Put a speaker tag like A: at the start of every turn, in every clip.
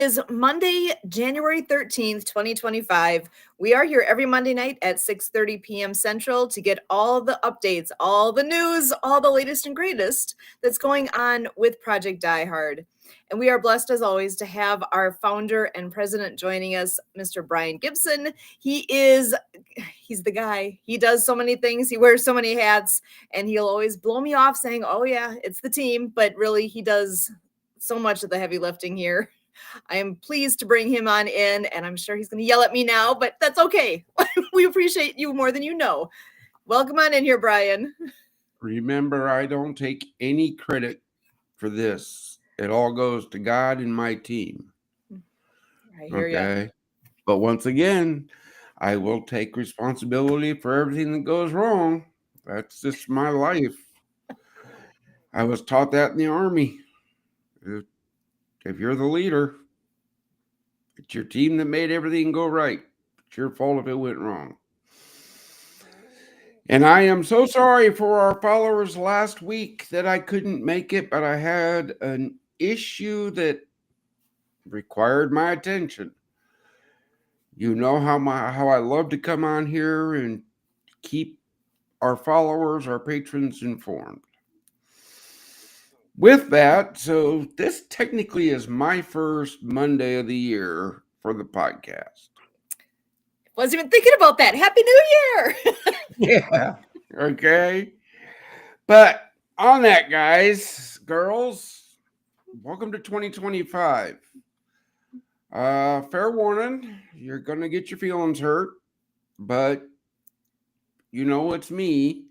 A: Is Monday, January 13th, 2025. We are here every Monday night at 6:30 p.m. Central to get all the updates, all the news, all the latest and greatest that's going on with Project Die Hard. And we are blessed as always to have our founder and president joining us, Mr. Brian Gibson. He's the guy. He does so many things. He wears so many hats, and he'll always blow me off saying, "Oh yeah, it's the team," but really he does so much of the heavy lifting here. I am pleased to bring him on in, and I'm sure he's going to yell at me now, but that's okay. We appreciate you more than you know. Welcome on in here, Brian.
B: Remember, I don't take any credit for this. It all goes to God and my team.
A: I hear you.
B: But once again, I will take responsibility for everything that goes wrong. That's just my life. I was taught that in the Army. If you're the leader, it's your team that made everything go right. It's your fault if it went wrong. And I am so sorry for our followers last week that I couldn't make it, but I had an issue that required my attention. You know how I love to come on here and keep our followers, our patrons informed. With that, so this technically is my first Monday of the year for the podcast.
A: Wasn't even thinking about that. Happy New Year!
B: Yeah. Okay. But on that, guys, girls, welcome to 2025. Fair warning, you're going to get your feelings hurt, but you know it's me.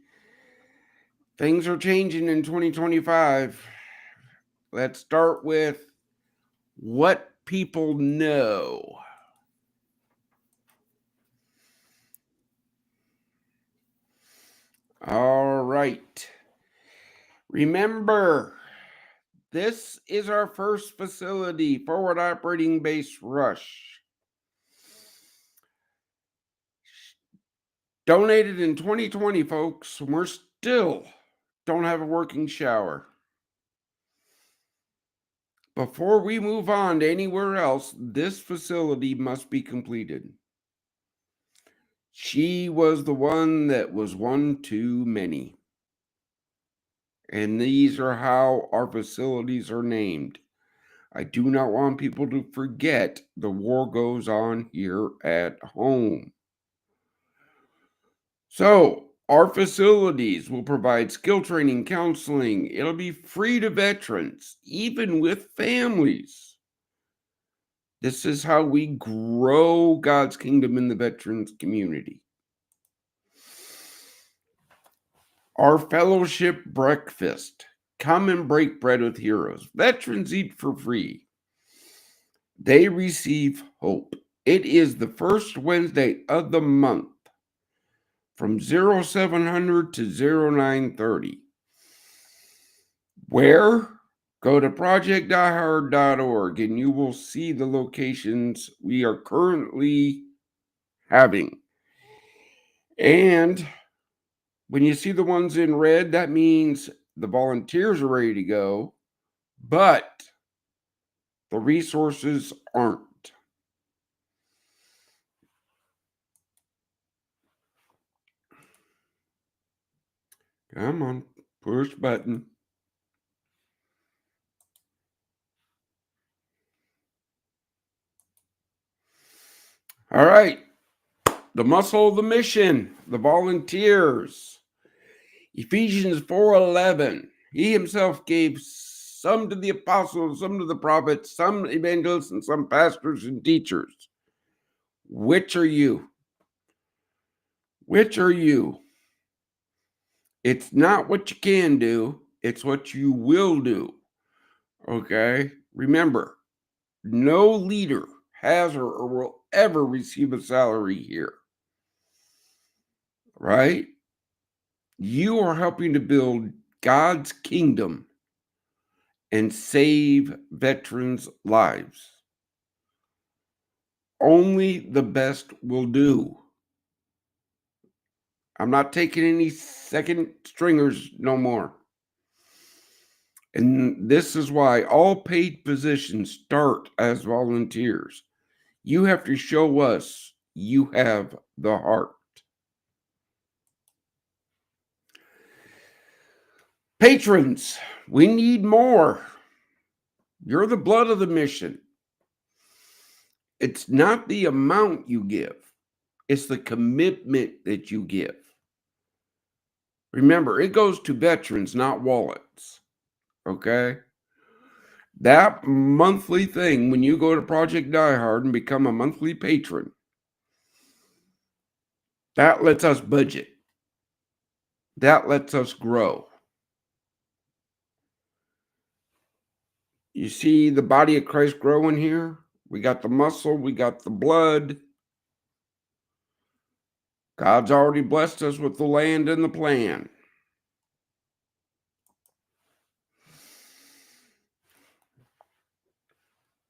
B: Things are changing in 2025. Let's start with what people know. All right. Remember, this is our first facility, forward operating base Rush. Donated in 2020, folks. We're still don't have a working shower. Before we move on to anywhere else, this facility must be completed. She was the one that was one too many. And these are how our facilities are named. I do not want people to forget the war goes on here at home. So, our facilities will provide skill training, counseling. It'll be free to veterans, even with families. This is how we grow God's kingdom in the veterans community. Our fellowship breakfast. Come and break bread with heroes. Veterans eat for free. They receive hope. It is the first Wednesday of the month from 0700 to 0930. Where? Go to projectdiehard.org and you will see the locations we are currently having. And when you see the ones in red, that means the volunteers are ready to go, but the resources aren't. Come on, push button. All right. The muscle of the mission, the volunteers. Ephesians 4:11. He himself gave some to the apostles, some to the prophets, some evangelists, and some pastors and teachers. Which are you? Which are you? It's not what you can do, it's what you will do. Okay? Remember, no leader has or will ever receive a salary here. Right? You are helping to build God's kingdom and save veterans' lives. Only the best will do. I'm not taking any second stringers no more. And this is why all paid positions start as volunteers. You have to show us you have the heart. Patrons, we need more. You're the blood of the mission. It's not the amount you give, it's the commitment that you give. Remember, it goes to veterans, not wallets. Okay? That monthly thing, when you go to Project Die Hard and become a monthly patron, that lets us budget. That lets us grow. You see the body of Christ growing here? We got the muscle, we got the blood. God's already blessed us with the land and the plan.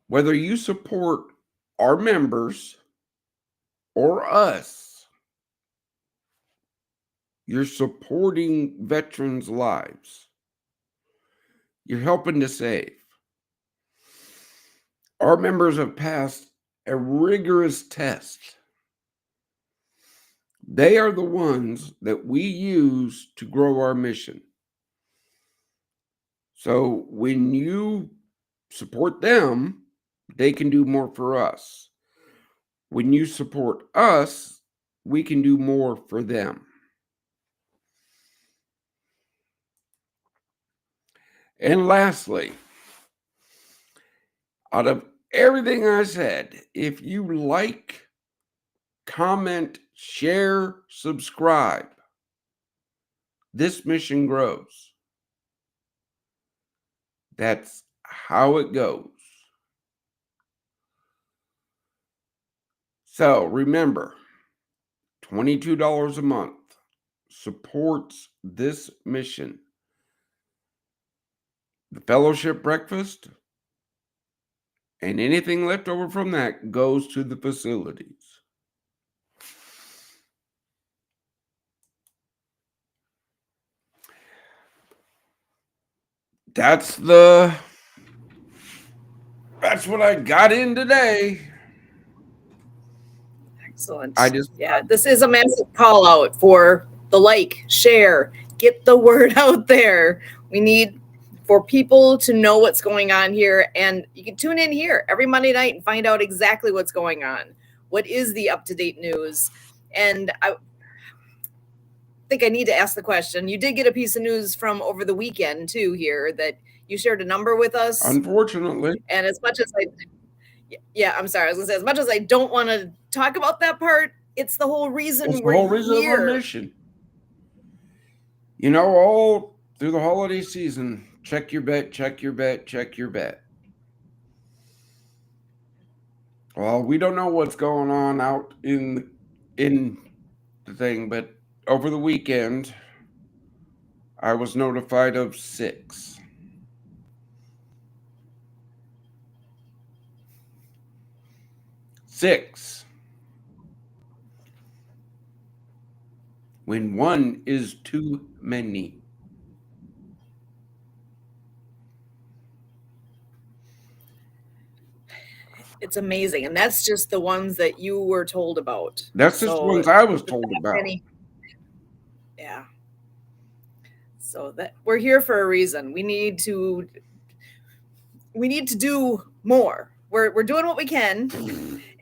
B: Whether you support our members or us, you're supporting veterans' lives. You're helping to save. Our members have passed a rigorous test. They are the ones that we use to grow our mission. So when you support them, they can do more for us. When you support us, we can do more for them. And lastly, out of everything I said, if you like, comment, share, subscribe, this mission grows. That's how it goes. So remember, $22 a month supports this mission. The fellowship breakfast and anything left over from that goes to the facilities. That's what I got in today.
A: Excellent.
B: This
A: is a massive call out for the like, share, get the word out there. We need for people to know what's going on here, and you can tune in here every Monday night and find out exactly what's going on. What is the up-to-date news? And I think I need to ask the question. You did get a piece of news from over the weekend too here that you shared a number with us.
B: Unfortunately.
A: And as much as I'm sorry, I was gonna say, as much as I don't want to talk about that part, it's the whole reason
B: of our mission. You know, all through the holiday season, check your bet, check your bet, check your bet. Well, we don't know what's going on out in the thing, but over the weekend, I was notified of 6. When one is too many.
A: It's amazing. And that's just the ones that you were told about.
B: That's just the ones I was told about.
A: Yeah. So that we're here for a reason. We need to do more. We're doing what we can,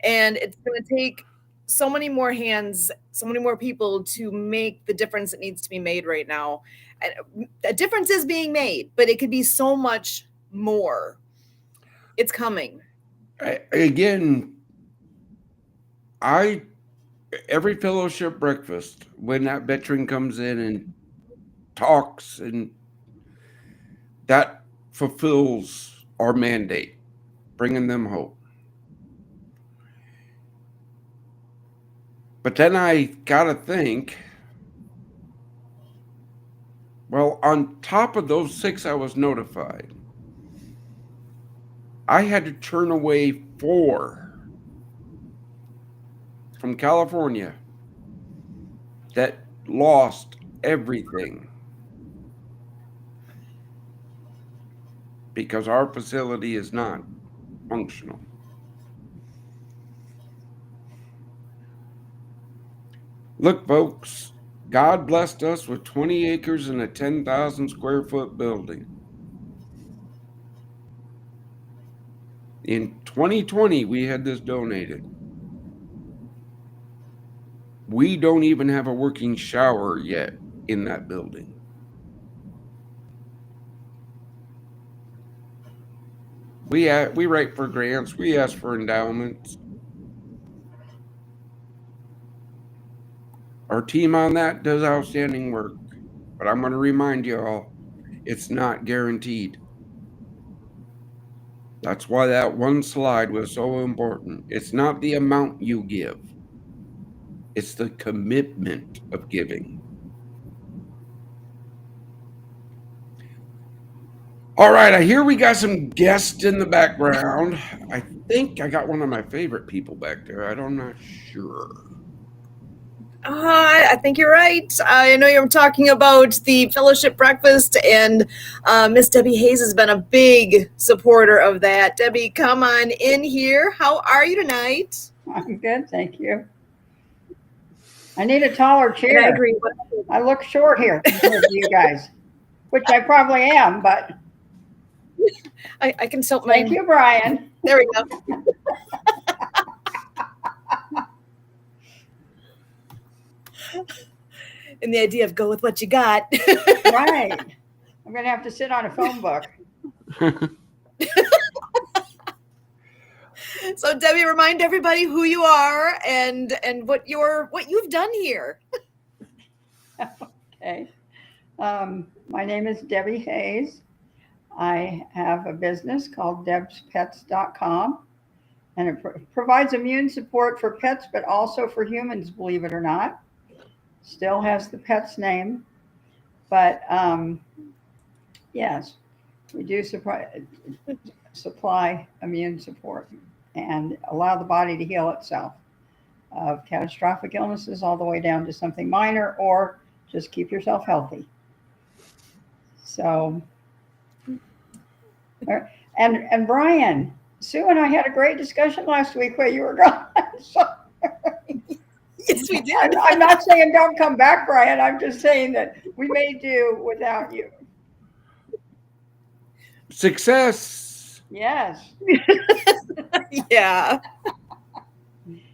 A: and it's going to take so many more hands, so many more people to make the difference that needs to be made right now. A difference is being made, but it could be so much more. It's coming.
B: Every fellowship breakfast, when that veteran comes in and talks, and that fulfills our mandate, bringing them hope. But then I gotta think, well, on top of those 6 I was notified, I had to turn away 4 from California that lost everything. because our facility is not functional. Look, folks, God blessed us with 20 acres and a 10,000 square foot building. In 2020, we had this donated. We don't even have a working shower yet in that building. We write for grants. We ask for endowments. Our team on that does outstanding work. But I'm going to remind you all, it's not guaranteed. That's why that one slide was so important. It's not the amount you give, it's the commitment of giving. All right, I hear we got some guests in the background. I think I got one of my favorite people back there. I'm not sure.
A: I think you're right. I know you're talking about the fellowship breakfast, and Miss Debbie Hayes has been a big supporter of that. Debbie, come on in here. How are you tonight?
C: I'm good, thank you. I need a taller chair.
A: And I agree.
C: I look short here compared to you guys, which I probably am, but
A: I can tilt my.
C: thank you, Brian.
A: There we go. And the idea of go with what you got.
C: Right. I'm going to have to sit on a phone book.
A: So Debbie, remind everybody who you are and what you've done here.
C: Okay. My name is Debbie Hayes. I have a business called debspets.com, and it provides immune support for pets, but also for humans, believe it or not. Still has the pet's name, but yes, we do supply immune support and allow the body to heal itself of catastrophic illnesses all the way down to something minor, or just keep yourself healthy. So, and Brian, Sue and I had a great discussion last week where you were gone.
A: Yes, we did.
C: I'm not saying don't come back, Brian. I'm just saying that we may do without you.
B: Success.
C: Yes.
A: Yeah.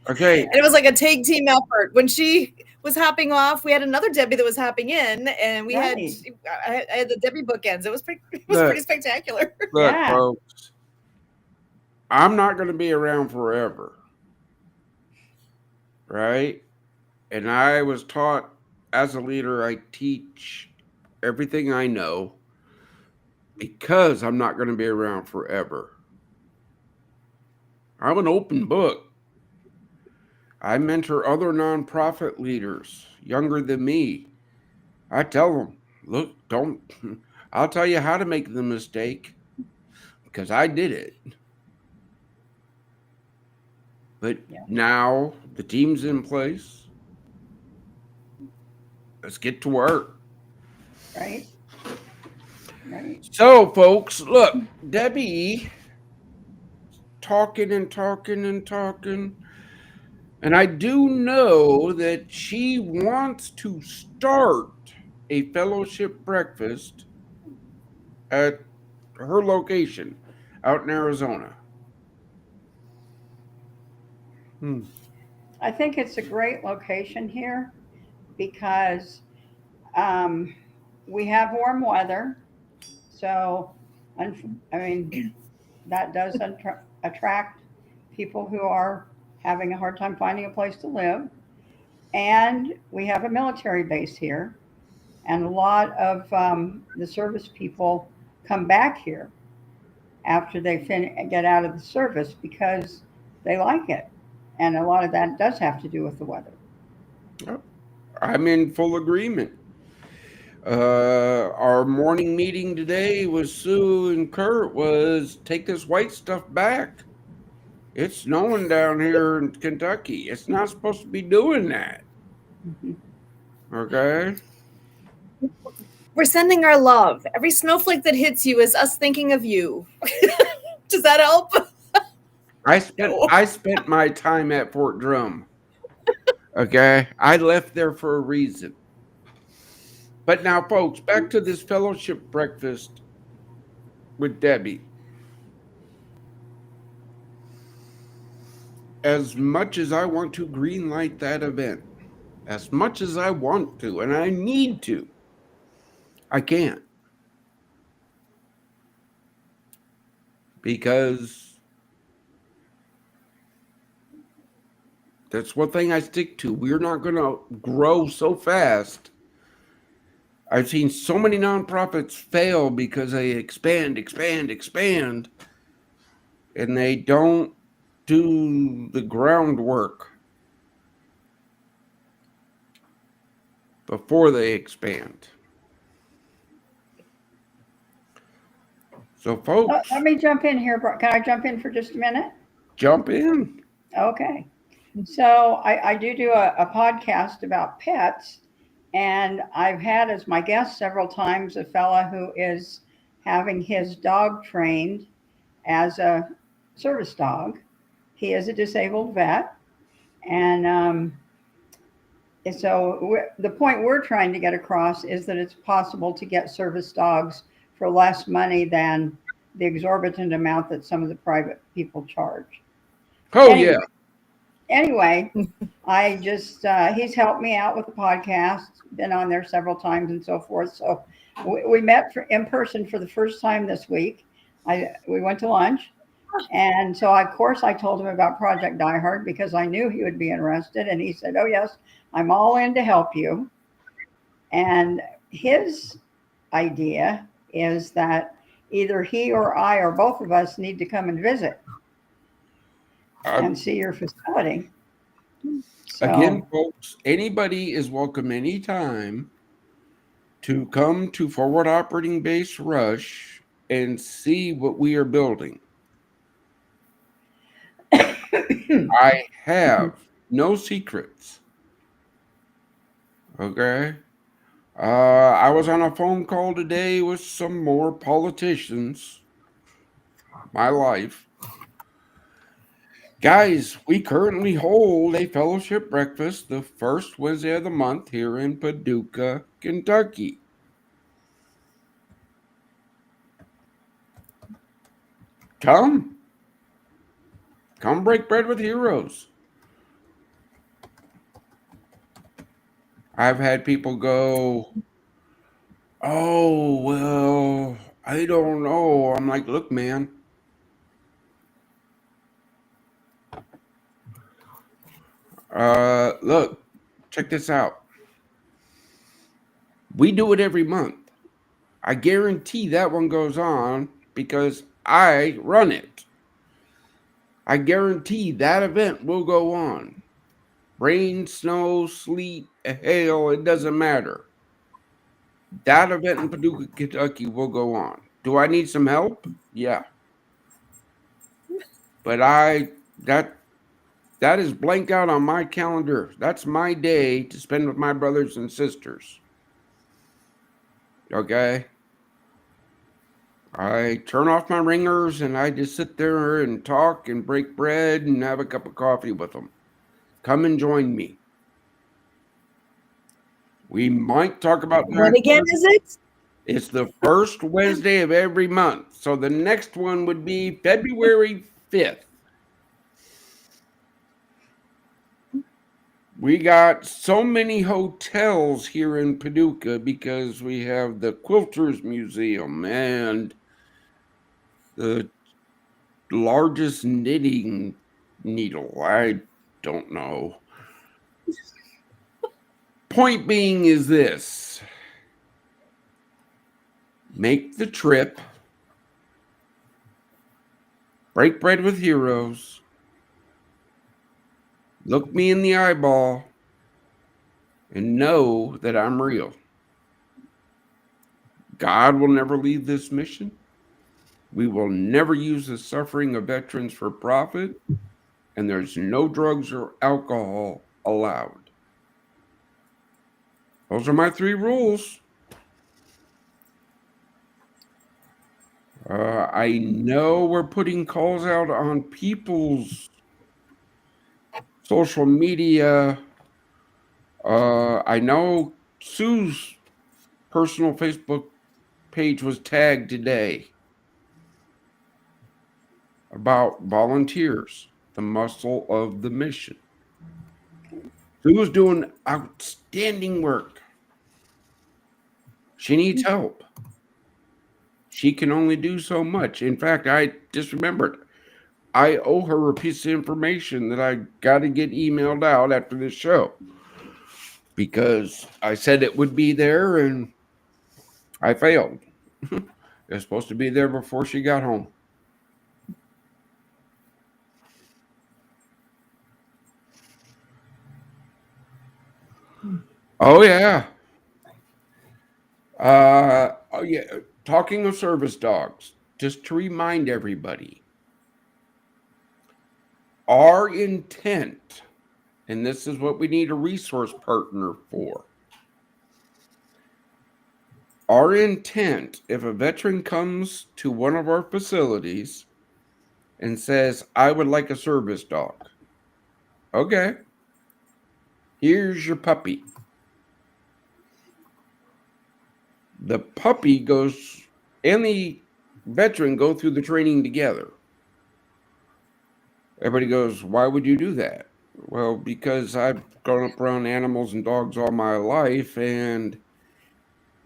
B: Okay.
A: And it was like a tag team effort. When she was hopping off, we had another Debbie that was hopping in, and we
C: Right.
A: I had the Debbie bookends. It was pretty spectacular.
B: Look,
C: Yeah.
B: folks, I'm not going to be around forever, right? And I was taught as a leader, I teach everything I know because I'm not going to be around forever. I'm an open book. I mentor other nonprofit leaders younger than me. I tell them, look, I'll tell you how to make the mistake because I did it. But now the team's in place. Let's get to work.
C: Right. Right.
B: So, folks, look, Debbie talking and talking and talking. And I do know that she wants to start a fellowship breakfast at her location out in Arizona.
C: I think it's a great location here because we have warm weather. So, I mean, that does attract people who are having a hard time finding a place to live. And we have a military base here. And a lot of the service people come back here after they get out of the service because they like it. And a lot of that does have to do with the weather.
B: I'm in full agreement. Our morning meeting today with Sue and Kurt was take this white stuff back. It's snowing down here in Kentucky. It's not supposed to be doing that.
C: Mm-hmm.
B: Okay?
A: We're sending our love. Every snowflake that hits you is us thinking of you. Does that help? No.
B: I spent my time at Fort Drum. Okay, I left there for a reason. But now, folks, back to this fellowship breakfast with Debbie. As much as I want to greenlight that event, as much as I want to, and I need to, I can't. Because that's one thing I stick to. We're not going to grow so fast. I've seen so many nonprofits fail because they expand, and they don't do the groundwork before they expand. So, folks,
C: Let me jump in here. Can I jump in for just a minute?
B: jump in.
C: Okay. So I do a podcast about pets, and I've had as my guest several times a fella who is having his dog trained as a service dog. He is a disabled vet, and so the point we're trying to get across is that it's possible to get service dogs for less money than the exorbitant amount that some of the private people charge.
B: Oh,
C: Anyway,
B: yeah.
C: Anyway, I just he's helped me out with the podcast, been on there several times and so forth. So we met in person for the first time this week. We went to lunch, and so of course I told him about Project Die Hard because I knew he would be interested, and he said, "Oh yes, I'm all in to help you." And his idea is that either he or I or both of us need to come and visit and see your facility. So,
B: Again, folks, anybody is welcome anytime to come to Forward Operating Base Rush and see what we are building. I have no secrets. Okay. I was on a phone call today with some more politicians. My life. Guys, we currently hold a fellowship breakfast the first Wednesday of the month here in Paducah, Kentucky. Come break bread with heroes. I've had people go, "Oh, well, I don't know." I'm like, "Look, man, look, check this out. We do it every month. I guarantee that one goes on because I run it. I guarantee that event will go on. Rain, snow, sleet, hail, it doesn't matter. That event in Paducah, Kentucky will go on. Do I need some help? Yeah. But that is blanked out on my calendar. That's my day to spend with my brothers and sisters. Okay? I turn off my ringers and I just sit there and talk and break bread and have a cup of coffee with them. Come and join me. We might talk about
A: When again is it?
B: It's the first Wednesday of every month. So the next one would be February 5th. We got so many hotels here in Paducah because we have the Quilters Museum and the largest knitting needle. I don't know. Point being is this: make the trip, break bread with heroes, look me in the eyeball, and know that I'm real. God will never leave this mission. We will never use the suffering of veterans for profit, and there's no drugs or alcohol allowed. Those are my 3 rules. I know we're putting calls out on people's social media. I know Sue's personal Facebook page was tagged today about volunteers, the muscle of the mission. Sue was doing outstanding work. She needs help. She can only do so much. In fact, I just remembered I owe her a piece of information that I got to get emailed out after this show because I said it would be there and I failed. It was supposed to be there before she got home. Oh, yeah. Oh, yeah. Talking of service dogs, just to remind everybody, our intent, and this is what we need a resource partner for. Our intent, if a veteran comes to one of our facilities and says, I would like a service dog. Okay. Here's your puppy. The puppy goes and the veteran go through the training together. Everybody goes, why would you do that? Well, because I've grown up around animals and dogs all my life, and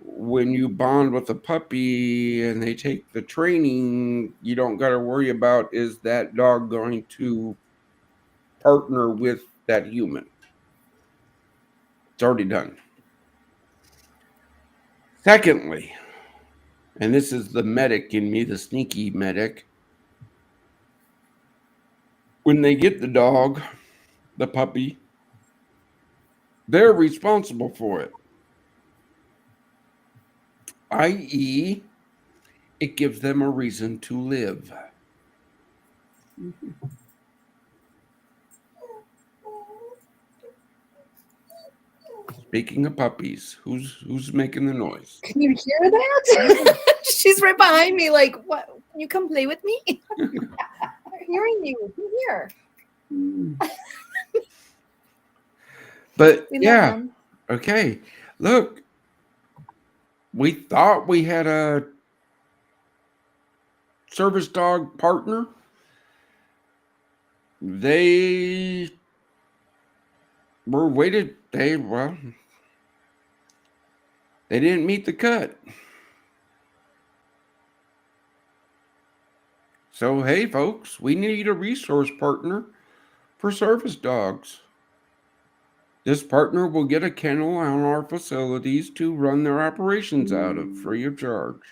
B: when you bond with a puppy and they take the training, you don't got to worry about is that dog going to partner with that human. It's already done. Secondly, and this is the medic in me, the sneaky medic, when they get the dog, the puppy, they're responsible for it. I.e., it gives them a reason to live. Speaking of puppies, who's making the noise?
A: Can you hear that? She's right behind me. Like, what? Can you come play with me? I'm hearing you. Come here.
B: But
A: We love
B: yeah,
A: them.
B: okay. Look, we thought we had a service dog partner. They were waited. They didn't meet the cut. So hey, folks, we need a resource partner for service dogs. This partner will get a kennel on our facilities to run their operations out of free of charge.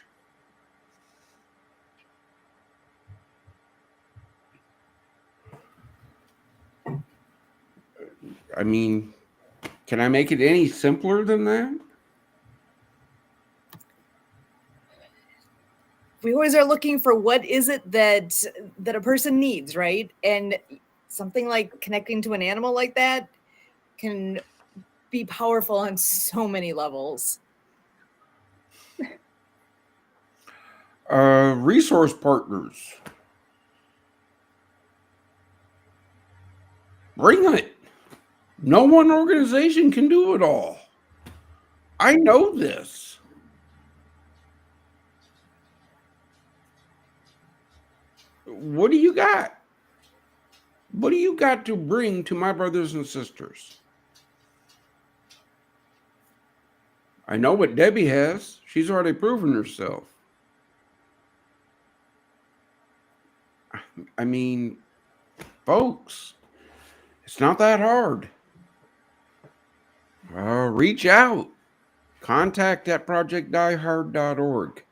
B: I mean, can I make it any simpler than that?
A: We always are looking for what is it that a person needs, right? And something like connecting to an animal like that can be powerful on so many levels.
B: Resource partners. Bring it. No one organization can do it all. I know this. What do you got? What do you got to bring to my brothers and sisters? I know what Debbie has. She's already proven herself. I mean, folks, it's not that hard. Reach out. Contact at projectdiehard.org.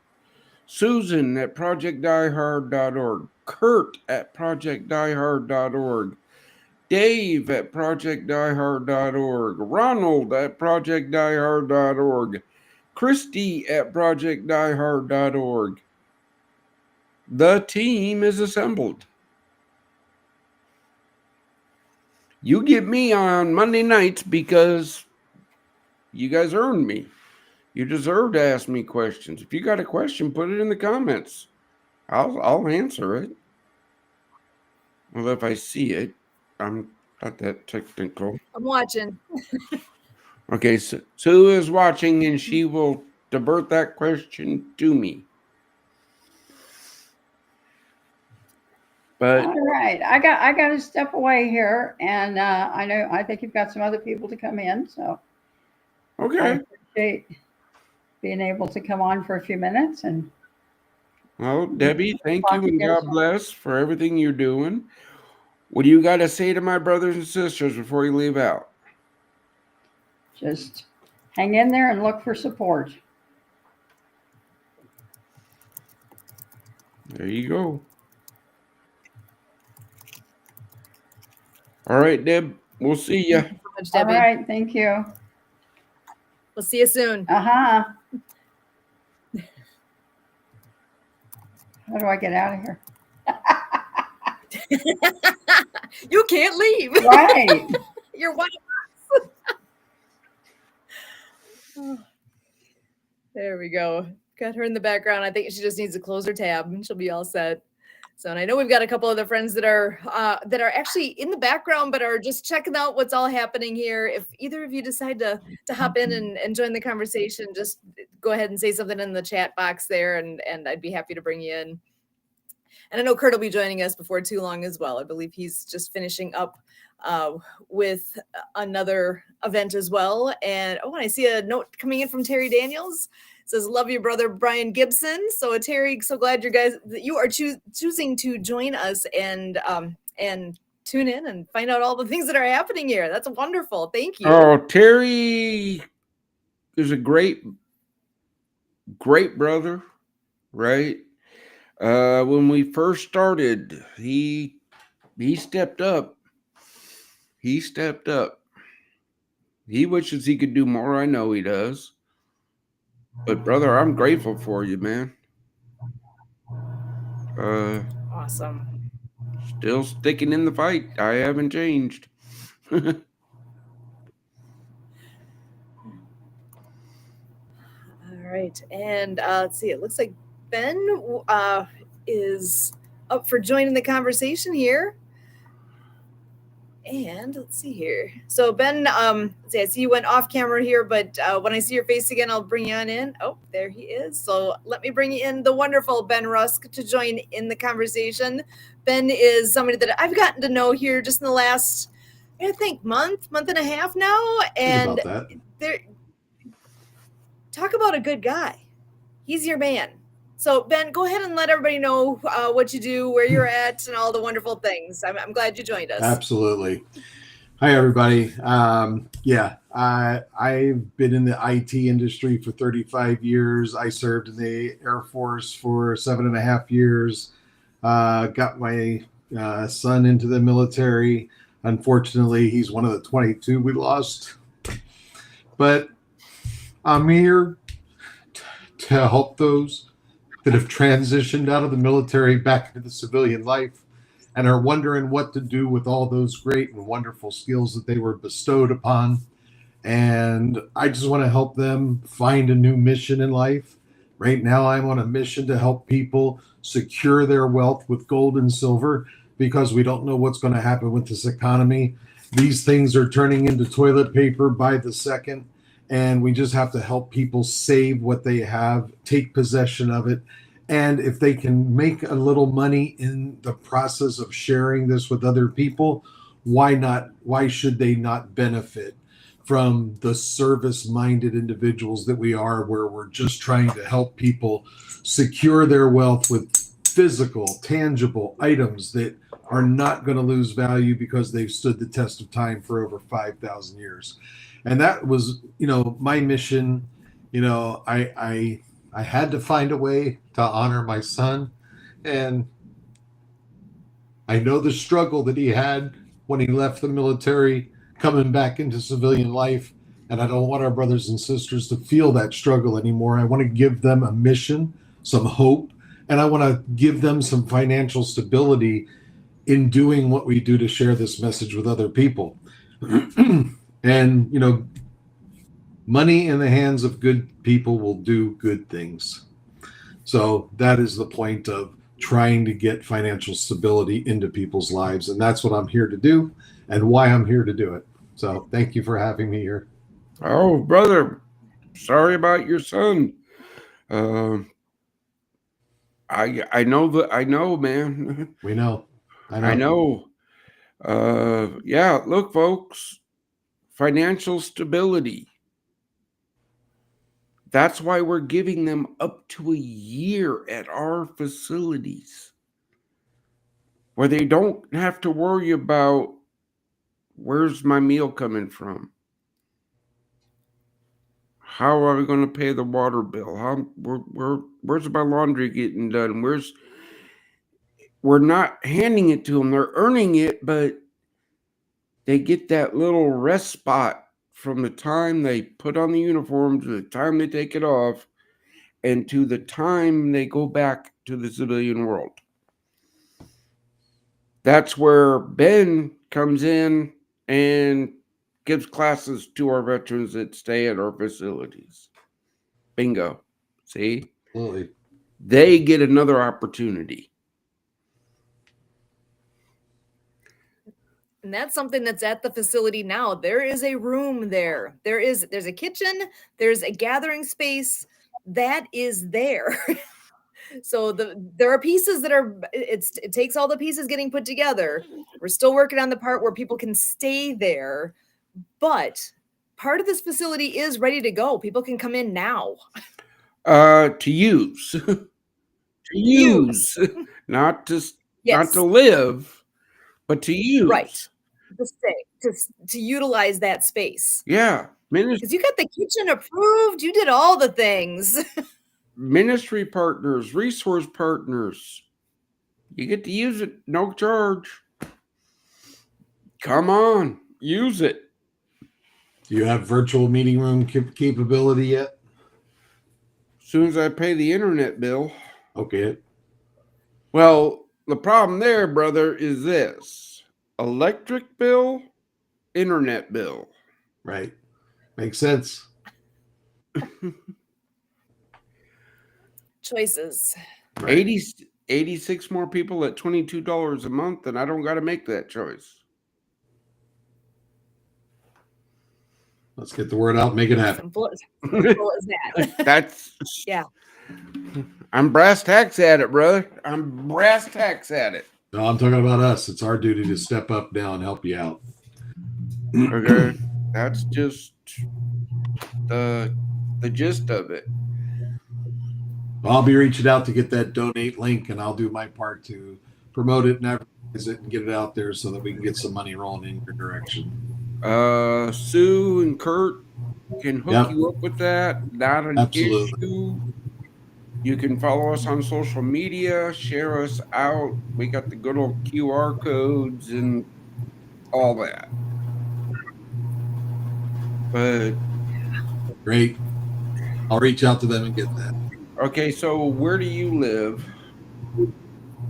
B: Susan at projectdiehard.org. Kurt at projectdiehard.org. Dave at projectdiehard.org. Ronald at projectdiehard.org. Christy at projectdiehard.org. The team is assembled. You get me on Monday nights because you guys earned me. You deserve to ask me questions. If you got a question, put it in the comments. I'll answer it. Well, if I see it, I'm not that technical.
A: I'm watching.
B: Okay, so Sue is watching, and she will divert that question to me. But
C: All right, I got to step away here, and I think you've got some other people to come in, so I
B: okay.
C: appreciate being able to come on for a few minutes and
B: Well, Debbie, thank you
C: talk
B: and
C: again
B: God
C: soon.
B: bless for everything you're doing. What do you got to say to my brothers and sisters before you leave out?
C: Just hang in there and look for support.
B: There you go. All right, Deb, we'll see you.
A: Thank you so much,
C: All
A: Debbie.
C: right, thank you.
A: We'll see you soon.
C: Uh-huh. How do I get out of here?
A: You can't leave.
C: Right.
A: You're one of us. There we go. Got her in the background. I think she just needs to close her tab and she'll be all set. So, and I know we've got a couple other friends that are actually in the background, but are just checking out what's all happening here. If either of you decide to hop in and join the conversation, just go ahead and say something in the chat box there, and I'd be happy to bring you in. And I know Kurt will be joining us before too long as well. I believe he's just finishing up with another event as well. And oh, and I see a note coming in from Terry Daniels. It says, "Love your brother Brian Gibson." So Terry, so glad that you are choosing to join us and tune in and find out all the things that are happening here. That's wonderful. Thank you.
B: Oh, Terry is a great brother, right? When we first started, he stepped up. He stepped up. He wishes he could do more. I know he does. But brother, I'm grateful for you, man.
A: Awesome.
B: Still sticking in the fight. I haven't changed.
A: All right, and let's see. It looks like Ben is up for joining the conversation here. And let's see here. So Ben, see, I see you went off camera here, but when I see your face again, I'll bring you on in. Oh, there he is. So let me bring you in the wonderful Ben Rusk to join in the conversation. Ben is somebody that I've gotten to know here just in the last, I think, month and a half now. And there, talk about a good guy. He's your man. So Ben, go ahead and let everybody know what you do, where you're at, and all the wonderful things. I'm glad you joined us.
D: Absolutely. Hi, everybody. I've been in the IT industry for 35 years. I served in the Air Force for 7.5 years. Got my son into the military. Unfortunately, he's one of the 22 we lost. But I'm here to help those that have transitioned out of the military back into the civilian life and are wondering what to do with all those great and wonderful skills that they were bestowed upon. And I just want to help them find a new mission in life. Right now, I'm on a mission to help people secure their wealth with gold and silver because we don't know what's going to happen with this economy. These things are turning into toilet paper by the second. And we just have to help people save what they have, take possession of it. And if they can make a little money in the process of sharing this with other people, why not? Why should they not benefit from the service-minded individuals that we are, where we're just trying to help people secure their wealth with physical, tangible items that are not going to lose value because they've stood the test of time for over 5,000 years. And that was, my mission. I had to find a way to honor my son. And I know the struggle that he had when he left the military, coming back into civilian life. And I don't want our brothers and sisters to feel that struggle anymore. I want to give them a mission, some hope, and I want to give them some financial stability in doing what we do to share this message with other people. And, money in the hands of good people will do good things. So that is the point of trying to get financial stability into people's lives. And that's what I'm here to do and why I'm here to do it. So thank you for having me here.
B: Oh, brother, sorry about your son. Um, I know that I know, man.
D: We know.
B: I know. Yeah, look, folks, financial stability. That's why we're giving them up to a year at our facilities, where they don't have to worry about where's my meal coming from? How are we going to pay the water bill? Where's my laundry getting done? We're not handing it to them. They're earning it, but they get that little rest spot from the time they put on the uniform to the time they take it off and to the time they go back to the civilian world. That's where Ben comes in and gives classes to our veterans that stay at our facilities. Bingo. See?
D: Absolutely.
B: They get another opportunity.
A: And that's something that's at the facility now. There is a room there. There's a kitchen, there's a gathering space that is there. So there are pieces that are it takes all the pieces getting put together. We're still working on the part where people can stay there, but part of this facility is ready to go. People can come in now.
B: To use. To use. Not to live, but to use.
A: Right. To stay, to utilize that space.
B: Yeah.
A: Because you got the kitchen approved. You did all the things.
B: Ministry partners, resource partners. You get to use it, no charge. Come on, use it.
D: Do you have virtual meeting room capability yet?
B: As soon as I pay the internet bill.
D: Okay.
B: Well, the problem there, brother, is this: electric bill, internet bill.
D: Right. Makes sense.
A: Choices.
D: Right.
B: 86 more people at $22 a month, and I don't got to make that choice.
D: Let's get the word out, make it happen.
A: Simple as that.
B: That's
A: yeah.
B: I'm brass tacks at it, brother. I'm brass tacks at it.
D: No, I'm talking about us. It's our duty to step up now and help you out.
B: Okay. That's just the gist of it.
D: I'll be reaching out to get that donate link, and I'll do my part to promote it and advertise it and get it out there so that we can get some money rolling in your direction.
B: Sue and Kurt can hook you up with that. Not an issue. You can follow us on social media, share us out. We got the good old QR codes and all that. But
D: great. I'll reach out to them and get that.
B: Okay, so where do you live?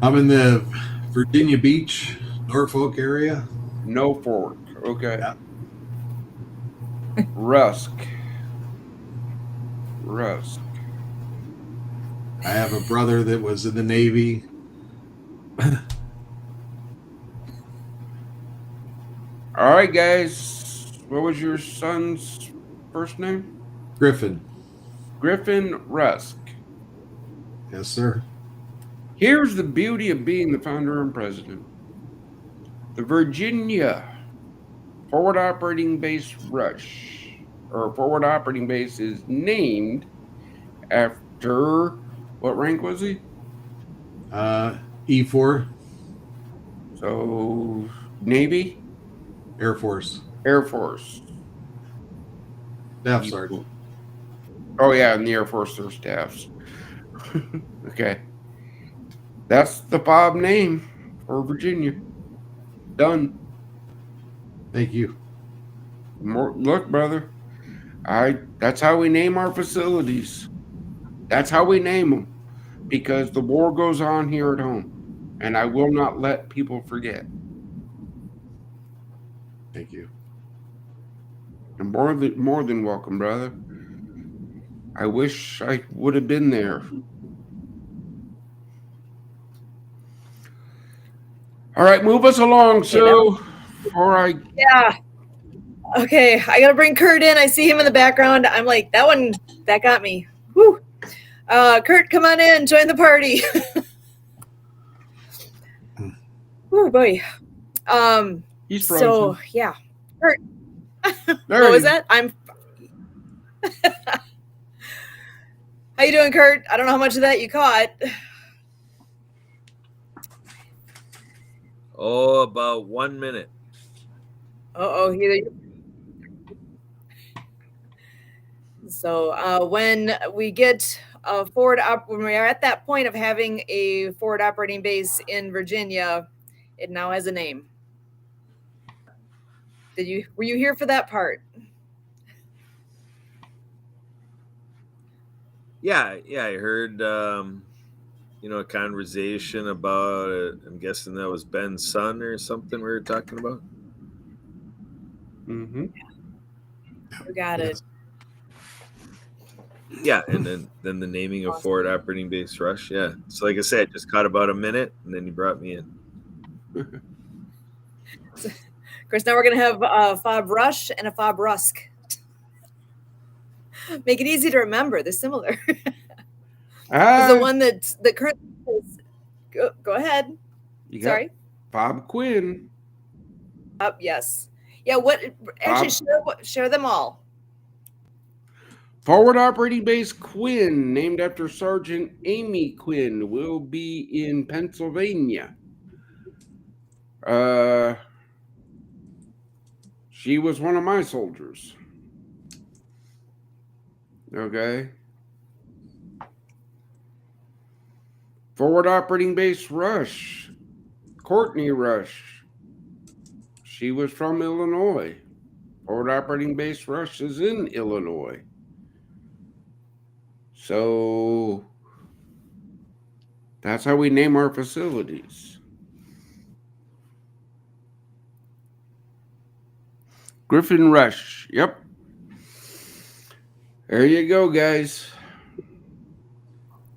D: I'm in the Virginia Beach, Norfolk area.
B: Norfolk, okay.
D: Yeah.
B: Rusk.
D: I have a brother that was in the Navy.
B: All right, guys. What was your son's first name?
D: Griffin
B: Rusk.
D: Yes, sir.
B: Here's the beauty of being the founder and president. The Virginia Forward Operating Base Rush, or Forward Operating Base, is named after, what rank was he?
D: E4.
B: So, Navy?
D: Air Force. Staff Sergeant.
B: Oh, yeah, in the Air Force, there's staffs. Okay. That's the Bob name for Virginia. Done.
D: Thank you.
B: Look, brother, that's how we name our facilities. That's how we name them, because the war goes on here at home, and I will not let people forget.
D: Thank you.
B: And more than welcome, brother. I wish I would have been there. All right, move us along.
A: Okay,
B: So, before I
A: Yeah. Okay, I gotta bring Kurt in. I see him in the background. I'm like, that got me. Whew. Kurt, come on in, join the party. Oh boy.
B: he's frozen.
A: So yeah, Kurt.
B: There
A: What
B: he
A: was
B: is.
A: that? How you doing, Kurt? I don't know how much of that you caught.
E: Oh, about 1 minute.
A: Oh, so when we get a when we are at that point of having a forward operating base in Virginia, it now has a name. Were you here for that part?
E: Yeah, I heard a conversation about it. I'm guessing that was Ben's son or something we were talking about.
B: Mm-hmm.
A: You got it.
E: Yeah, and then the naming of forward operating base Rush. Yeah. So like I said, just caught about a minute and then you brought me in.
A: Of course, now we're going to have a Fob Rush and a Fob Rusk. Make it easy to remember. They're similar. The one that currently is, go ahead.
B: You got
A: Sorry.
B: Bob Quinn.
A: Yes. Yeah. What? Actually, share them all.
B: Forward Operating Base Quinn, named after Sergeant Amy Quinn, will be in Pennsylvania. She was one of my soldiers. Okay. Forward Operating Base Rush, Courtney Rush. She was from Illinois. Forward Operating Base Rush is in Illinois. So that's how we name our facilities. Griffin Rush. Yep. There you go, guys.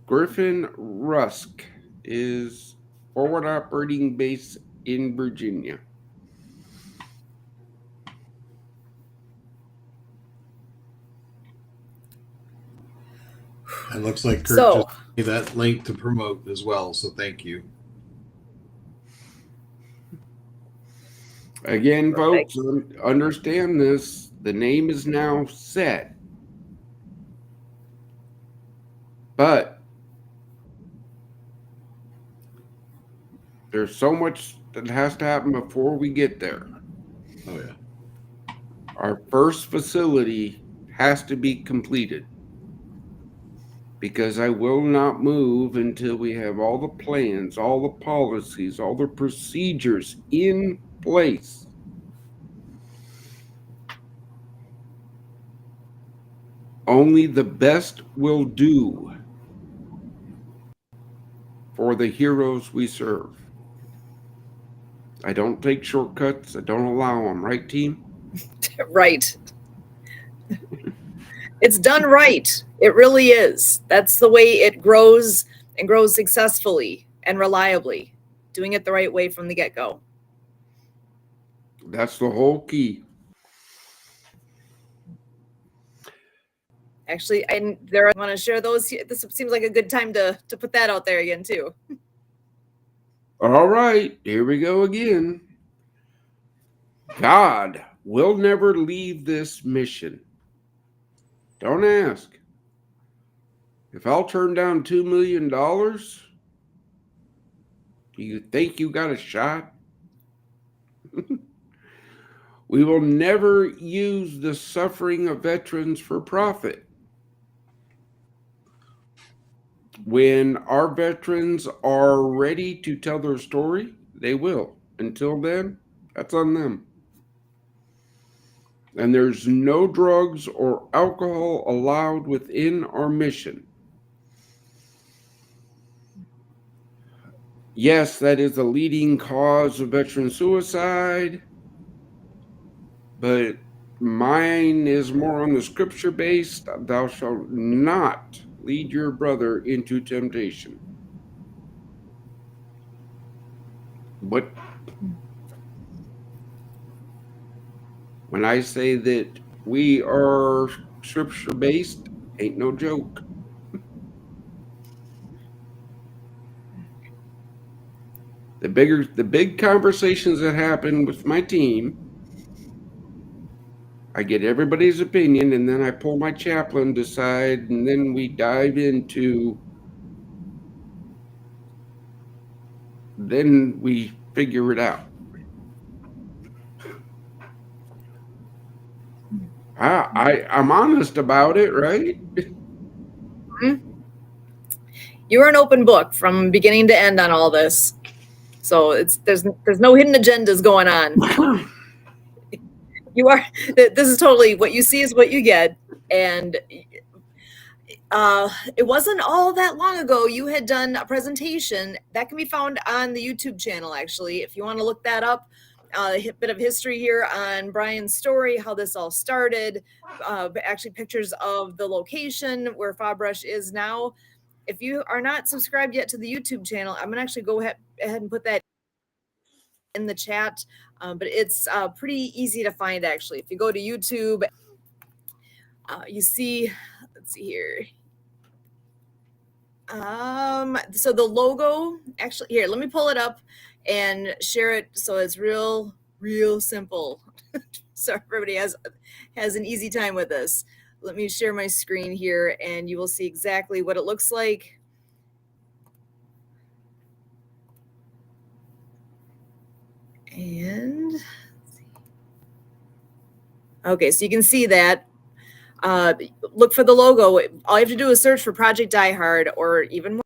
B: Griffin Rusk is forward operating base in Virginia.
D: It looks like Kurt just gave that link to promote as well, so thank you.
B: Again, folks, understand this. The name is now set. But there's so much that has to happen before we get there.
D: Oh, yeah.
B: Our first facility has to be completed, because I will not move until we have all the plans, all the policies, all the procedures in place. Only the best will do for the heroes we serve. I don't take shortcuts. I don't allow them. Right, team?
A: Right. It's done right. It really is. That's the way it grows, and grows successfully and reliably. Doing it the right way from the get-go.
B: That's the whole key.
A: Actually, I want to share those. This seems like a good time to put that out there again, too.
B: All right, here we go again. God will never leave this mission. Don't ask. If I'll turn down $2 million, do you think you got a shot? We will never use the suffering of veterans for profit. When our veterans are ready to tell their story, they will. Until then, that's on them. And there's no drugs or alcohol allowed within our mission. Yes, that is a leading cause of veteran suicide, but mine is more on the scripture based. Thou shalt not lead your brother into temptation. What When I say that we are scripture based, ain't no joke. The big conversations that happen with my team, I get everybody's opinion, and then I pull my chaplain aside, and then we dive into. Then we figure it out. I'm honest about it, right?
A: You're an open book from beginning to end on all this. So there's no hidden agendas going on. You are, this is totally what you see is what you get. And it wasn't all that long ago you had done a presentation that can be found on the YouTube channel, actually, if you want to look that up. A bit of history here on Brian's story, how this all started, actually pictures of the location where Fabrush is now. If you are not subscribed yet to the YouTube channel, I'm gonna actually go ahead and put that in the chat, but it's pretty easy to find, actually. If you go to YouTube, you see, let's see here. So the logo, actually, here, let me pull it up and share it so it's real simple. So everybody has an easy time with this. Let me share my screen here and you will see exactly what it looks like. And okay, so you can see that. Look for the logo. All you have to do is search for Project Die Hard, or even more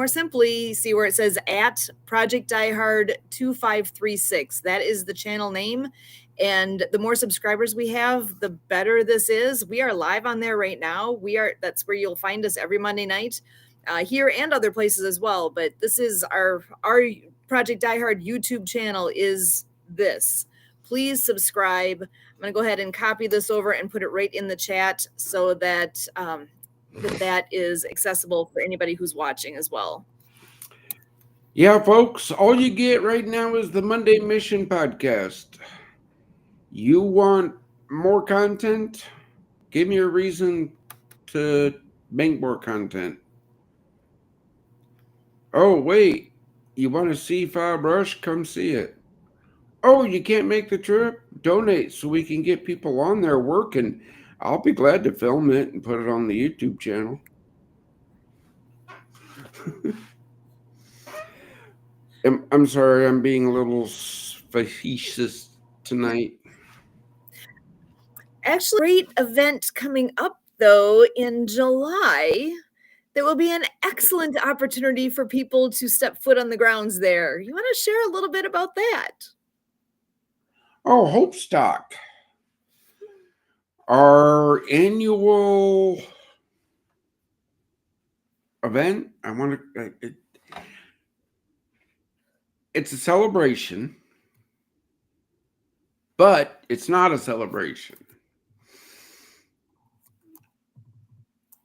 A: simply, see where it says at Project Die Hard 2536. That is the channel name. And the more subscribers we have, the better this is. We are live on there right now. That's where you'll find us every Monday night, here and other places as well. But this is our Project Die Hard YouTube channel is this. Please subscribe. I'm going to go ahead and copy this over and put it right in the chat so that that is accessible for anybody who's watching as well.
B: Yeah, folks, all you get right now is the Monday Mission podcast. You want more content? Give me a reason to make more content. Oh, wait, you want to see Fabrush? Come see it. Oh, you can't make the trip? Donate so we can get people on there working. I'll be glad to film it and put it on the YouTube channel. I'm sorry, I'm being a little facetious tonight.
A: Actually, great event coming up, though, in July. There will be an excellent opportunity for people to step foot on the grounds there. You want to share a little bit about that?
B: Oh, Hope Stock. Our annual event. It's a celebration, but it's not a celebration.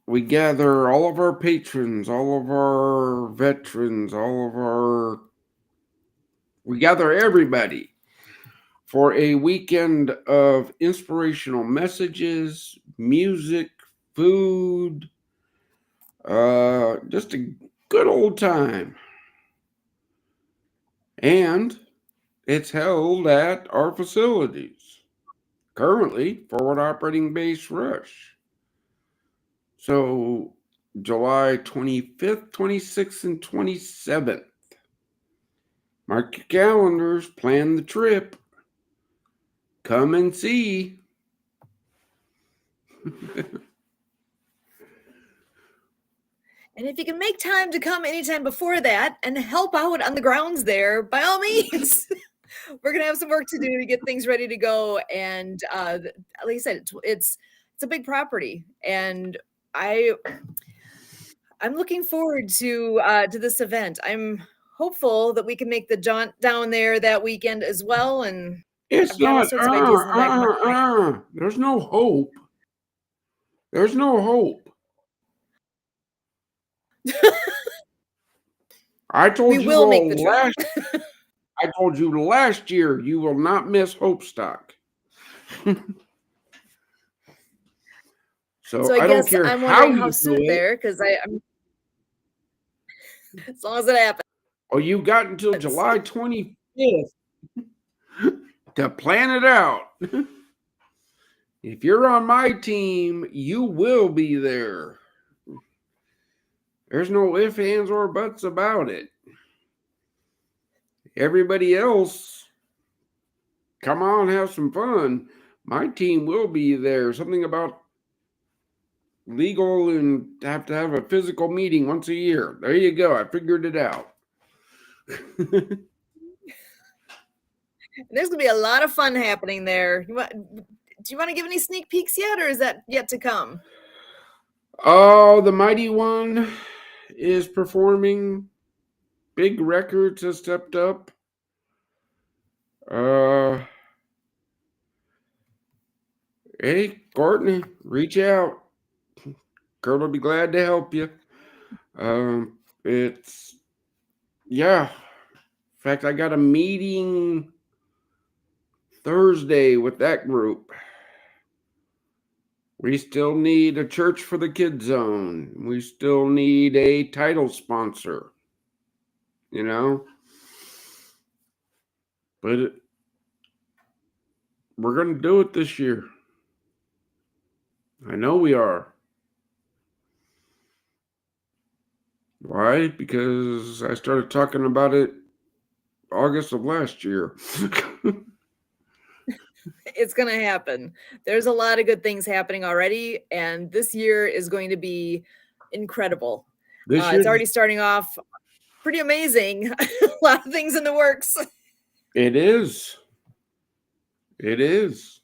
B: We gather all of our patrons, all of our veterans, we gather everybody for a weekend of inspirational messages, music, food, just a good old time. And it's held at our facilities. Currently, Forward Operating Base Rush. So, July 25th, 26th, and 27th. Mark your calendars, plan the trip. Come and see.
A: And if you can make time to come anytime before that and help out on the grounds there, by all means. We're gonna have some work to do to get things ready to go. And like I said, it's a big property, and I'm looking forward to this event. I'm hopeful that we can make the jaunt down there that weekend as well. And
B: It's
A: I've got all
B: not.
A: sorts of ideas in the back of my mind.
B: There's no hope. There's no hope. I told
A: We will make the
B: trip. I told you last year you will not miss Hope Stock. So
A: So I
B: I don't
A: guess
B: care
A: I'm
B: how
A: wondering how
B: you do
A: soon
B: it.
A: there, because I'm as long as it happens.
B: Oh, you got until July 25th to plan it out. If you're on my team, you will be there. There's no ifs, ands, or buts about it. Everybody else, come on, have some fun. My team will be there. Something about legal and have to have a physical meeting once a year. There you go. I figured it out.
A: There's gonna be a lot of fun happening there. Do you want to give any sneak peeks yet, or is that yet to come?
B: Oh, the Mighty One is performing. Big Records has stepped up. Hey, Courtney, reach out. Kurt will be glad to help you. It's yeah. In fact, I got a meeting Thursday with that group. We still need a church for the kid zone. We still need a title sponsor. You know, but we're gonna do it this year. I know we are. Why? Because I started talking about it August of last year.
A: It's gonna happen. There's a lot of good things happening already, and this year is going to be incredible.
B: This
A: It's
B: year,
A: already starting off pretty amazing. A lot of things in the works.
B: it is. It is.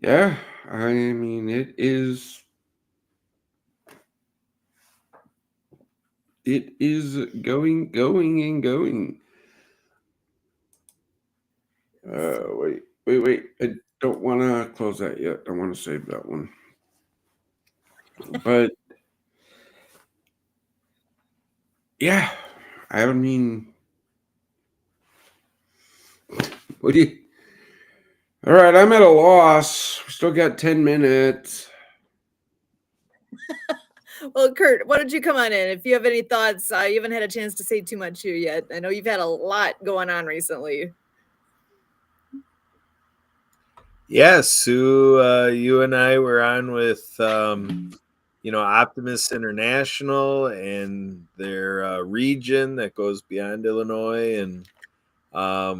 B: Yeah, I mean, it is. It is going, and going. Wait. I don't want to close that yet. I want to save that one. But yeah, I mean, what do you? All right, I'm at a loss. We still got 10 minutes.
A: Well, Kurt, why don't you come on in? If you have any thoughts, you haven't had a chance to say too much here yet. I know you've had a lot going on recently.
E: Yeah, Sue, you and I were on with, Optimus International and their region that goes beyond Illinois. And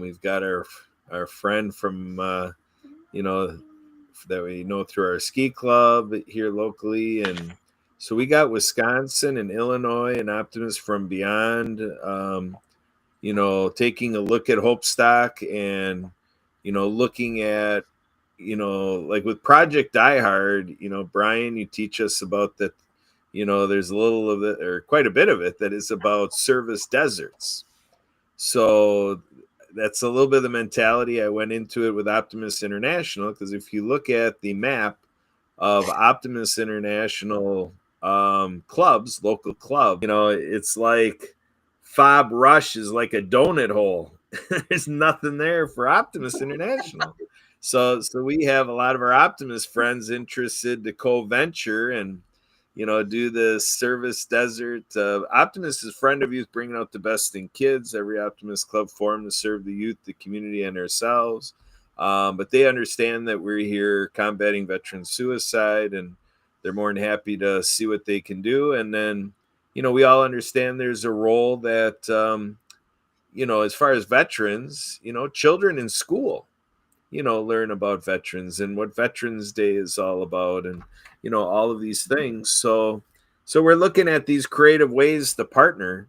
E: we've got our friend from, that we know through our ski club here locally. And so we got Wisconsin and Illinois and Optimus from beyond, taking a look at Hopestock and, looking at, like with Project Die Hard, Brian, you teach us about that, there's a little of it or quite a bit of it that is about service deserts. So that's a little bit of the mentality I went into it with Optimus International, because if you look at the map of Optimus International clubs, local club, it's like Fob Rush is like a donut hole. There's nothing there for Optimus International. So we have a lot of our Optimus friends interested to co-venture and do the service desert. Optimus is friend of youth, bringing out the best in kids. Every Optimus club formed to serve the youth, the community, and ourselves. But they understand that we're here combating veteran suicide, and they're more than happy to see what they can do. And then, we all understand there's a role that, as far as veterans, children in school, learn about veterans and what Veterans Day is all about, and all of these things. So we're looking at these creative ways to partner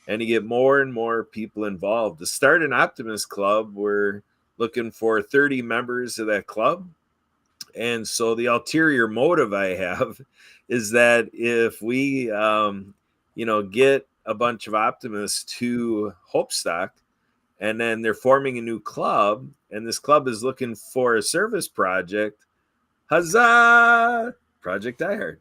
E: and to get more and more people involved. To start an Optimist Club, we're looking for 30 members of that club. And so the ulterior motive I have is that if we get a bunch of optimists to Hopestock, and then they're forming a new club, and this club is looking for a service project. Huzzah! Project Die Hard.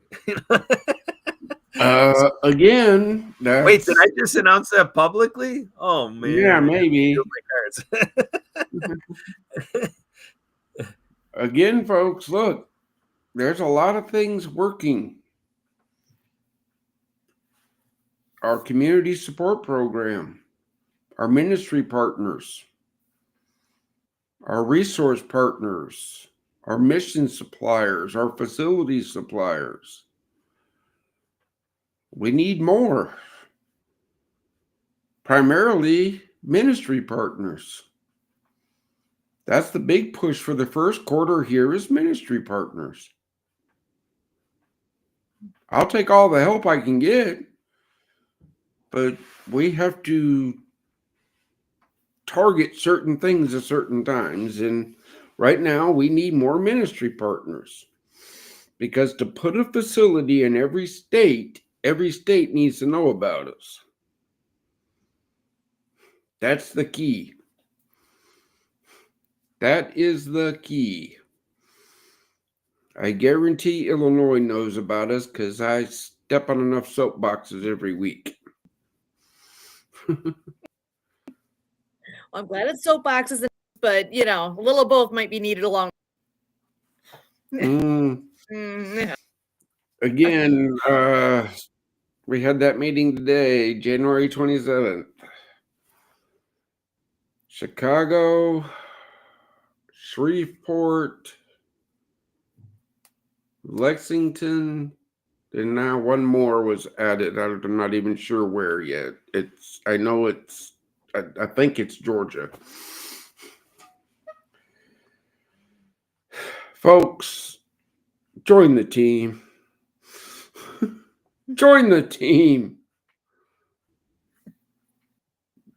B: Again, that's,
E: Wait, did I just announce that publicly? Oh man.
B: yeah, maybe.
E: My cards.
B: Again, folks, look, there's a lot of things working. Our community support program, our ministry partners, our resource partners, our mission suppliers, our facility suppliers. We need more. Primarily ministry partners. That's the big push for the first quarter here is ministry partners. I'll take all the help I can get, but we have to target certain things at certain times. And right now we need more ministry partners because to put a facility in every state needs to know about us. That's the key. That is the key. I guarantee Illinois knows about us because I step on enough soapboxes every week.
A: I'm glad it's soapboxes, but you know, a little of both might be needed along. Yeah.
B: Again, we had that meeting today, January 27th. Chicago, Shreveport, Lexington, and now one more was added. I'm not even sure where yet. I think it's Georgia. Folks, join the team. Join the team.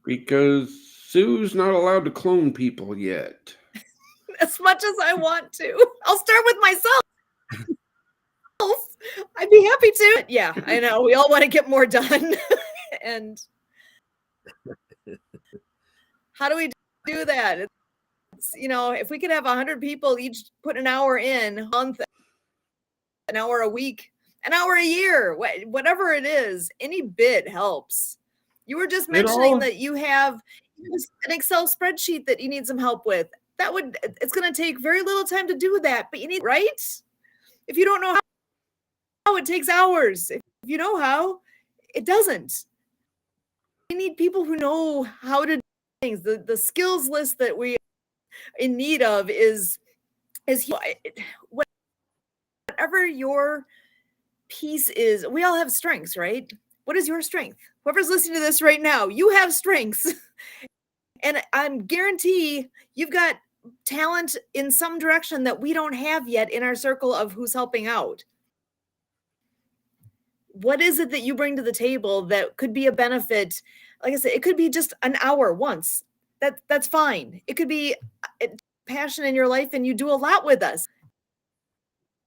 B: Because Sue's not allowed to clone people yet.
A: As much as I want to. I'll start with myself. I'd be happy to. Yeah, I know. We all want to get more done. And how do we do that? It's, you know, if we could have 100 people each put an hour in a month, an hour a week, an hour a year, whatever it is, any bit helps. You were just mentioning that you have an Excel spreadsheet that you need some help with. It's going to take very little time to do that, but you need, right? If you don't know how, it takes hours. If you know how, it doesn't. We need people who know how to do things. The skills list that we are in need of is whatever your piece is. We all have strengths, right? What is your strength? Whoever's listening to this right now, you have strengths. And I'm guarantee you've got talent in some direction that we don't have yet in our circle of who's helping out. What is it that you bring to the table that could be a benefit? Like I said, it could be just an hour once. That's fine. It could be a passion in your life and you do a lot with us.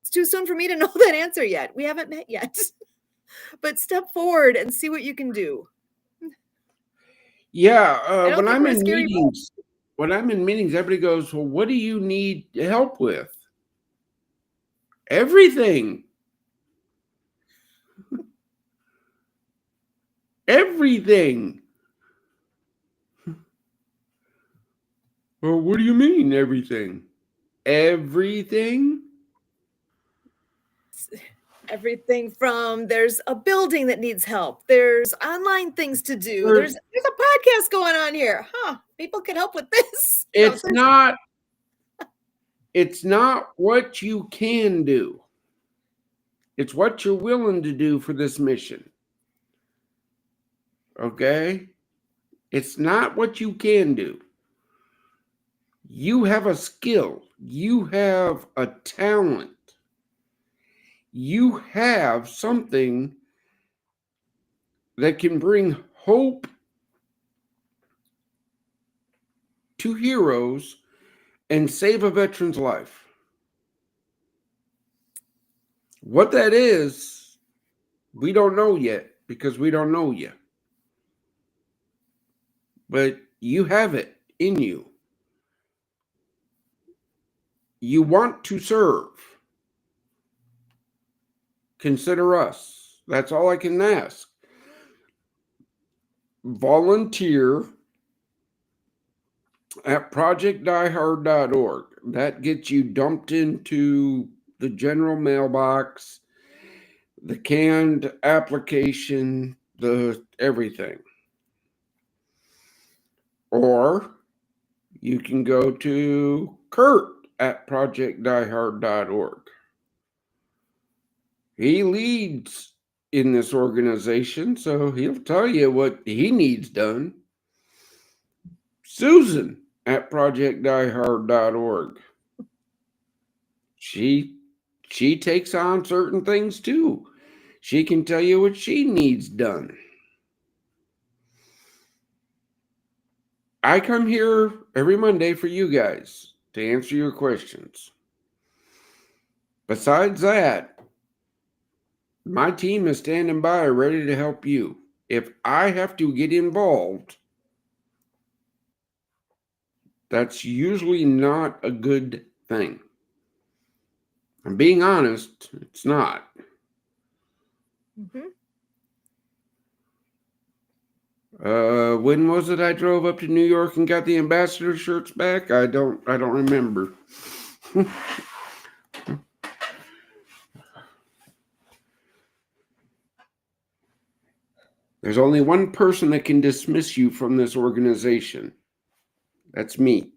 A: It's too soon for me to know that answer yet. We haven't met yet. But step forward and see what you can do.
B: Yeah, when I'm in meetings, everybody goes, "Well, what do you need help with?" Everything. Everything. Well, what do you mean everything? Everything?
A: Everything from there's a building that needs help. There's online things to do. There's a podcast going on here. People can help with this.
B: It's not what you can do. It's what you're willing to do for this mission. Okay? It's not what you can do. You have a skill. You have a talent. You have something that can bring hope to heroes and save a veteran's life. What that is, we don't know yet because we don't know you. But you have it in you. You want to serve. Consider us. That's all I can ask. Volunteer at projectdiehard.org. That gets you dumped into the general mailbox, the canned application, the everything. Or you can go to Kurt at projectdiehard.org. He leads in this organization, so he'll tell you what he needs done. Susan at projectdiehard.org. She takes on certain things too. She can tell you what she needs done. I come here every Monday for you guys to answer your questions. Besides that, my team is standing by ready to help you. If I have to get involved, that's usually not a good thing. I'm being honest, it's not.
A: Mhm.
B: When was it I drove up to New York and got the ambassador shirts back? I don't remember. There's only one person that can dismiss you from this organization. That's me.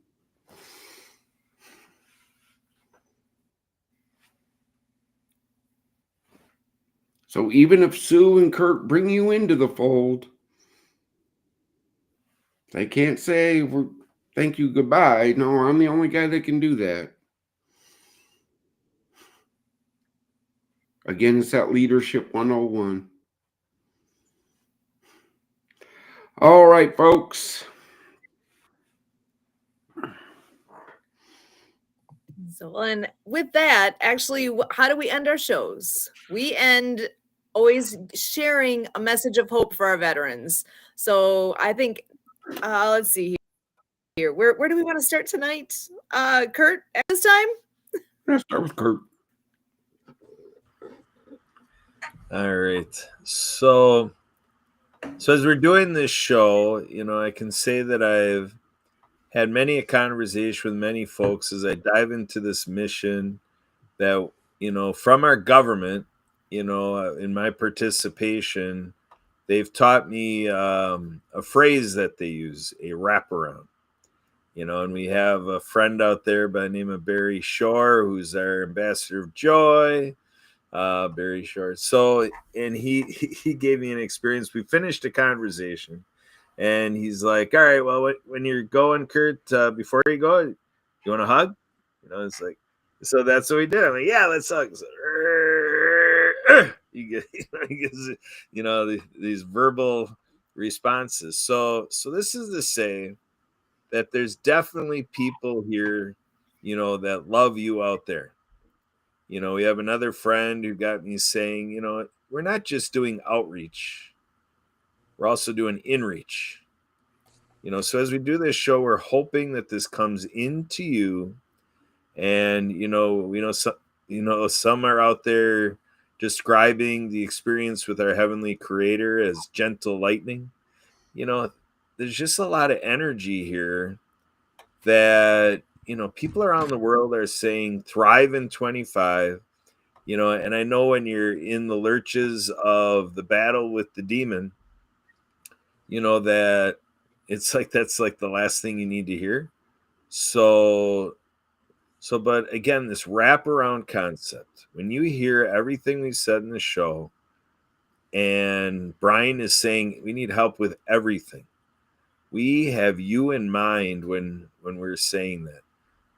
B: So even if Sue and Kurt bring you into the fold, they can't say, thank you, goodbye. No, I'm the only guy that can do that. Again, it's that Leadership 101. All right, folks.
A: So, and with that, actually, how do we end our shows? We end always sharing a message of hope for our veterans. So I think, let's see here. Where do we want to start tonight? Kurt, at this time?
B: Let's start with Kurt.
E: All right. So as we're doing this show, I can say that I've had many a conversation with many folks as I dive into this mission that, from our government, in my participation, they've taught me a phrase that they use, a wraparound. And we have a friend out there by the name of Barry Shore, who's our ambassador of joy. Barry Shore. So, and he gave me an experience. We finished a conversation, and he's like, "All right, well, when you're going, Kurt, before you go, you want a hug?" It's like, so that's what we did. I'm like, "Yeah, let's hug." So, you get, these verbal responses. So this is to say that there's definitely people here, that love you out there. We have another friend who got me saying, we're not just doing outreach, we're also doing inreach. So as we do this show, we're hoping that this comes into you. And, some are out there describing the experience with our heavenly creator as gentle lightning. There's just a lot of energy here that, people around the world are saying thrive in 25. And I know when you're in the lurches of the battle with the demon, that it's like that's like the last thing you need to hear. So but again, this wraparound concept, when you hear everything we said in the show, and Brian is saying we need help with everything, we have you in mind when we're saying that.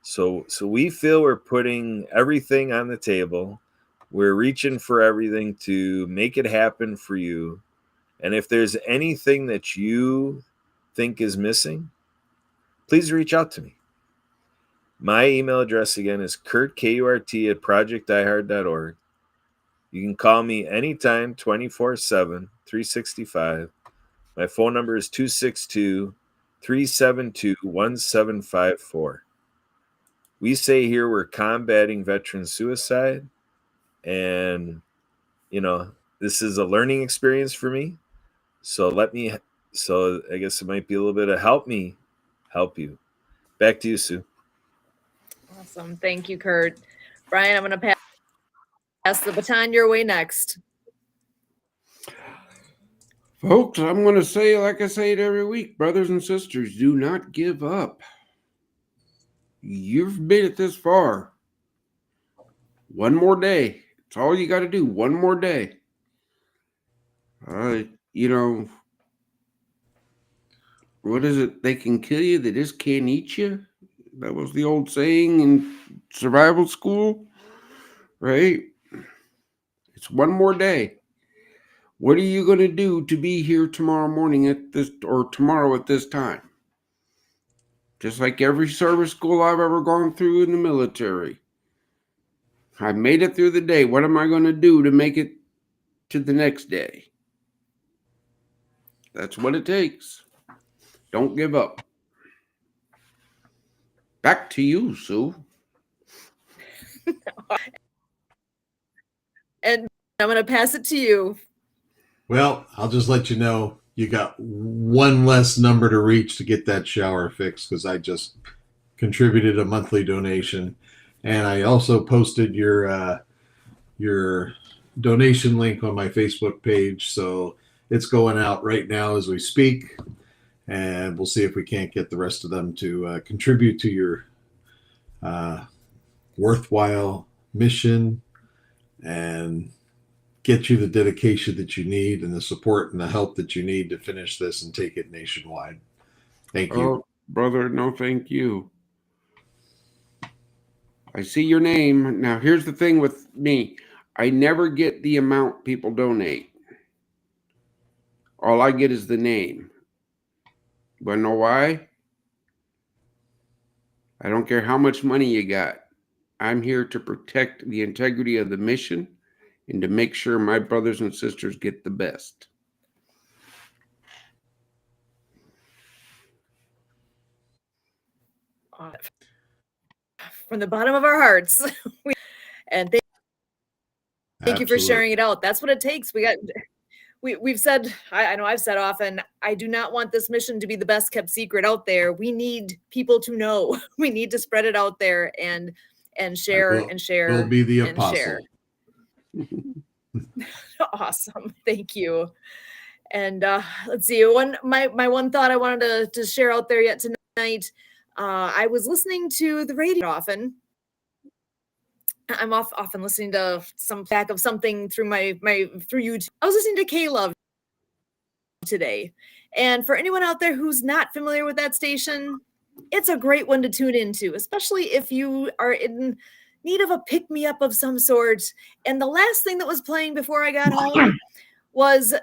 E: So we feel we're putting everything on the table. We're reaching for everything to make it happen for you. And if there's anything that you think is missing, please reach out to me. My email address again is Kurt, K-U-R-T, at projectdiehard.org. You can call me anytime, 24/7, 365. My phone number is 262-372-1754. We say here we're combating veteran suicide. And, this is a learning experience for me. So I guess it might be a little bit of help me help you. Back to you, Sue.
A: Awesome. Thank you, Kurt. Brian, I'm going to pass the baton your way next.
B: Folks, I'm going to say, like I say it every week, brothers and sisters, do not give up. You've made it this far. One more day. It's all you got to do. One more day. What is it? They can kill you, they just can't eat you. That was the old saying in survival school, right? It's one more day. What are you going to do to be here tomorrow morning tomorrow at this time? Just like every service school I've ever gone through in the military. I made it through the day. What am I going to do to make it to the next day? That's what it takes. Don't give up. Back to you, Sue.
A: And I'm going to pass it to you.
D: Well, I'll just let you know you got one less number to reach to get that shower fixed because I just contributed a monthly donation, and I also posted your donation link on my Facebook page, so it's going out right now as we speak, and we'll see if we can't get the rest of them to contribute to your worthwhile mission and get you the dedication that you need and the support and the help that you need to finish this and take it nationwide. Thank you.
B: Oh, brother, no thank you. I see your name. Now, here's the thing with me. I never get the amount people donate. All I get is the name. Wanna know why? I don't care how much money you got. I'm here to protect the integrity of the mission and to make sure my brothers and sisters get the best.
A: From the bottom of our hearts. And thank you for sharing it out. That's what it takes. We've said, I know I've said often, I do not want this mission to be the best kept secret out there. We need people to know. We need to spread it out there and share and share.
D: We'll be the
A: and
D: apostle.
A: Share. Awesome. Thank you. And let's see. My one thought I wanted to share out there yet tonight. I was listening to the radio often. I'm often listening to some back of something through through YouTube. I was listening to K-Love today. And for anyone out there who's not familiar with that station, it's a great one to tune into, especially if you are in need of a pick-me-up of some sort. And the last thing that was playing before I got home was a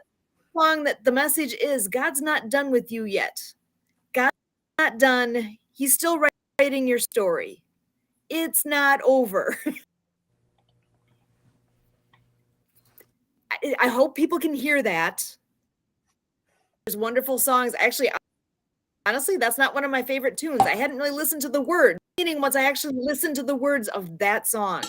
A: song that the message is, God's not done with you yet. God's not done. He's still writing your story. It's not over. I hope people can hear that. There's wonderful songs. Actually, honestly, that's not one of my favorite tunes. I hadn't really listened to the words. Meaning once I actually listened to the words of that song.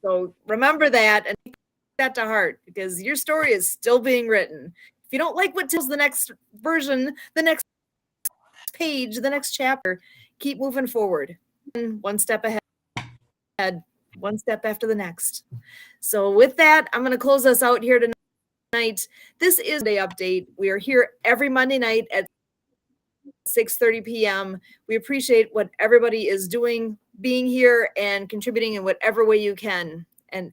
A: So remember that and take that to heart because your story is still being written. If you don't like what tells the next version, the next page, the next chapter, keep moving forward. One step ahead, one step after the next. So with that, I'm going to close us out here tonight. This is Day Update. We are here every Monday night at 6:30 p.m. We appreciate what everybody is doing, being here, and contributing in whatever way you can. And